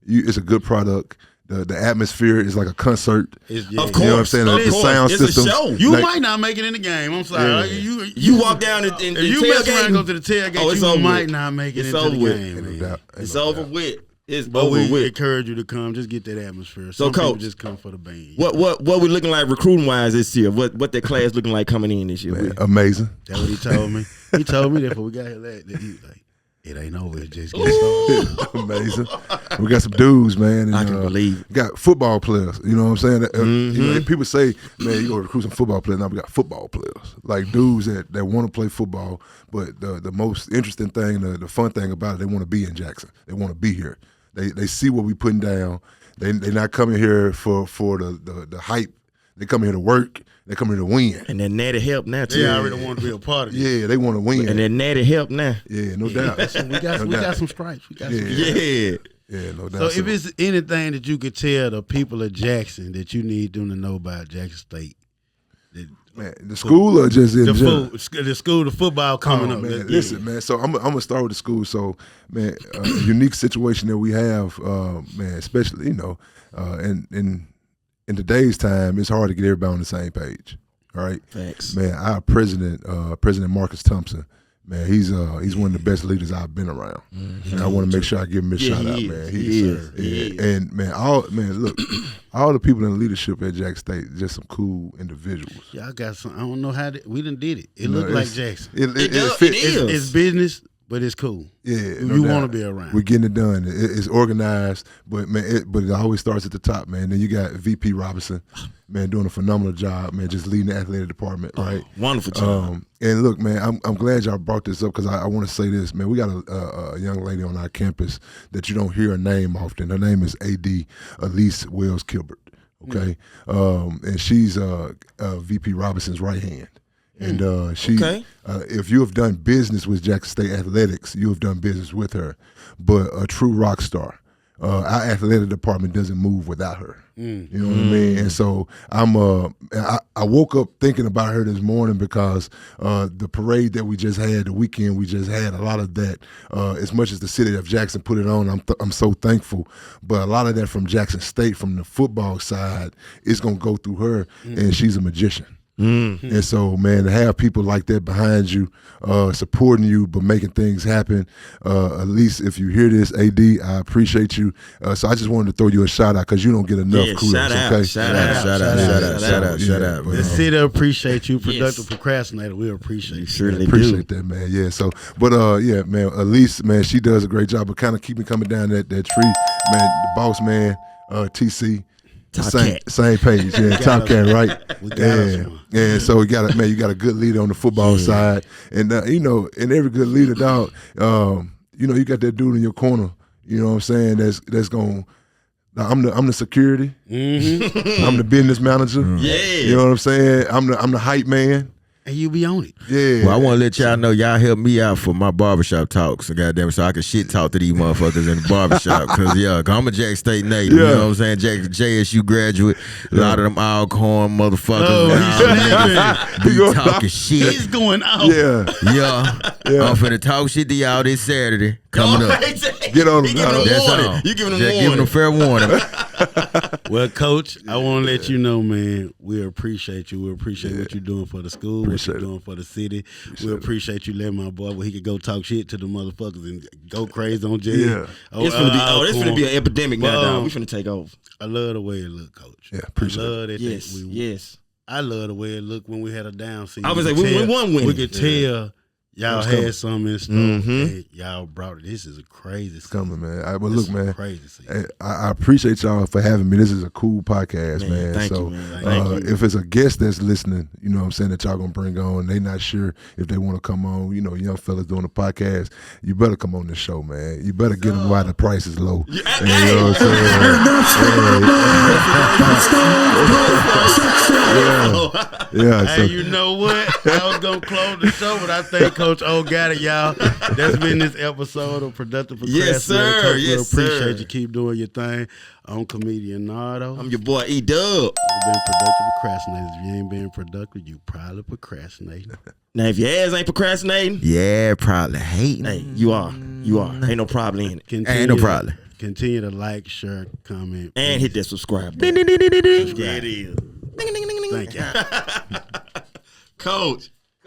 It's a good product. The atmosphere is like a concert. It's, Of yeah. course, You know what I'm saying? of The course. sound It's a system. show. You Like- might not make it in the game. I'm sorry. Yeah. Like, You walk down and if you mess around and go tailgate. to the tailgate, Oh, it's you over might with. not make it It's into over the with. game. Ain't no man. doubt. Ain't It's no over doubt. with. It's But over we with. encourage you to come. Just get that atmosphere. So, Some people Coach, just come for the band. What we looking like recruiting wise this year? What that class looking like coming in this year? Man, amazing. That's what he told me. He told me that before we got here. That he was like, it ain't over. It just getting started. Amazing. We got some dudes, man. And, I can believe it. we got football players. You know what I'm saying? You know, people say, man, you go recruit some football players. Now we got football players, like dudes that want to play football. But the most interesting thing, the fun thing about it, they want to be in Jackson. They want to be here. They see what we putting down. They're not coming here for the hype. They come here to work. They come here to win. And that natty help now too. They already want to be a part of it. Yeah, they want to win. And that natty help now. Yeah, no doubt. So we got No we doubt. got some stripes. We got some Yeah. stripes. Yeah. Yeah, no doubt. So if it's anything that you could tell the people of Jackson that you need them to know about Jackson State, man, the school or just in general? the school, the football coming Oh, up. man. Yeah. Listen, man. So I'm gonna start with the school. So, man, unique situation that we have, man. Especially, in today's time, it's hard to get everybody on the same page. All right, Facts. man. Our president, President Marcus Thompson, Man, he's one of the best leaders I've been around, and I want to make sure I give him a shout out, man. He is. And man, look, all the people in leadership at Jackson State, just some cool individuals. Y'all got some. I don't know how we done did it. It looked like Jackson. It is. It's business, but it's cool. Yeah, you want to be around. We're getting it done. It's organized, but man, it always starts at the top, man. Then you got VP Robinson, man, doing a phenomenal job, man, just leading the athletic department, right? Wonderful job. And look, man, I'm glad y'all brought this up because I want to say this, man. We got a young lady on our campus that you don't hear her name often. Her name is AD Elise Wells Kilbert, okay? And she's VP Robinson's right hand. And if you have done business with Jackson State Athletics, you have done business with her. But a true rock star. Our athletic department doesn't move without her. You know what I mean? And so I woke up thinking about her this morning because the parade that we just had, the weekend we just had, a lot of that, as much as the city of Jackson put it on, I'm so thankful. But a lot of that from Jackson State, from the football side, is going to go through her, and she's a magician. And so, man, to have people like that behind you, supporting you, but making things happen, at least if you hear this, AD, I appreciate you. So I just wanted to throw you a shout out because you don't get enough kudos. Shout out. The city appreciate you, productive procrastinator. We appreciate you. Surely appreciate that, man. Yeah. So, but yeah, man, Elise, man, she does a great job of kind of keeping coming down that tree, man. The boss man, TC. Same page, yeah. Top Cat, right? And so you got a good leader on the football side, and and every good leader, dog. You got that dude in your corner. You know what I'm saying? That's going. I'm the security. I'm the business manager. Yeah. You know what I'm saying? I'm the hype man. And you be on it. Yeah. Well, I want to let y'all know y'all help me out for my barbershop talks. So goddamn, so I can shit talk to these motherfuckers in the barbershop. Cause I'm a Jack State native. You know what I'm saying? JSU graduate. A lot of them Alcorn motherfuckers. Be talking shit. He's going out. Yeah. I'm finna talk shit to y'all this Saturday coming up. Get on them. That's all. You giving them Just warning. giving them fair warning. Well, Coach, I want to let you know, man, we appreciate you. We appreciate what you're doing for the school, what you're doing for the city. We appreciate you letting my boy where he could go talk shit to the motherfuckers and go crazy on jail. Yeah. It's finna be an epidemic now, dog. We finna take over. I love the way it look, Coach. Yeah, appreciate it. Yes. I love the way it looked when we had a down season. I was like, we won winning. We could tell y'all had something in store. Hey, y'all brought it. This is a crazy season. Coming, man. But look, man, crazy season. I appreciate y'all for having me. This is a cool podcast, man. Thank so you, man. Thank you. If it's a guest that's listening, you know what I'm saying, that y'all gonna bring on, they not sure if they want to come on, young fellas doing a podcast, you better come on the show, man. You better get them while the price is low. You know what I'm saying? Yeah. Hey, you know what? I was gonna close the show, but I think Coach O got it, y'all. That's been this episode of Productive Procrastinator. Yes, sir. Coach, Yes, we appreciate sir. you. Keep doing your thing. I'm comedian Nardo. I'm your boy E Dubb. We've been productive procrastinators. If you ain't being productive, you probably procrastinating. Now, if your ass ain't procrastinating, Probably hating. hey, you are. Ain't no problem in it. Ain't no problem. Continue to like, share, comment, And hit that subscribe button. subscribe. Yeah, it is. Thank you. Coach.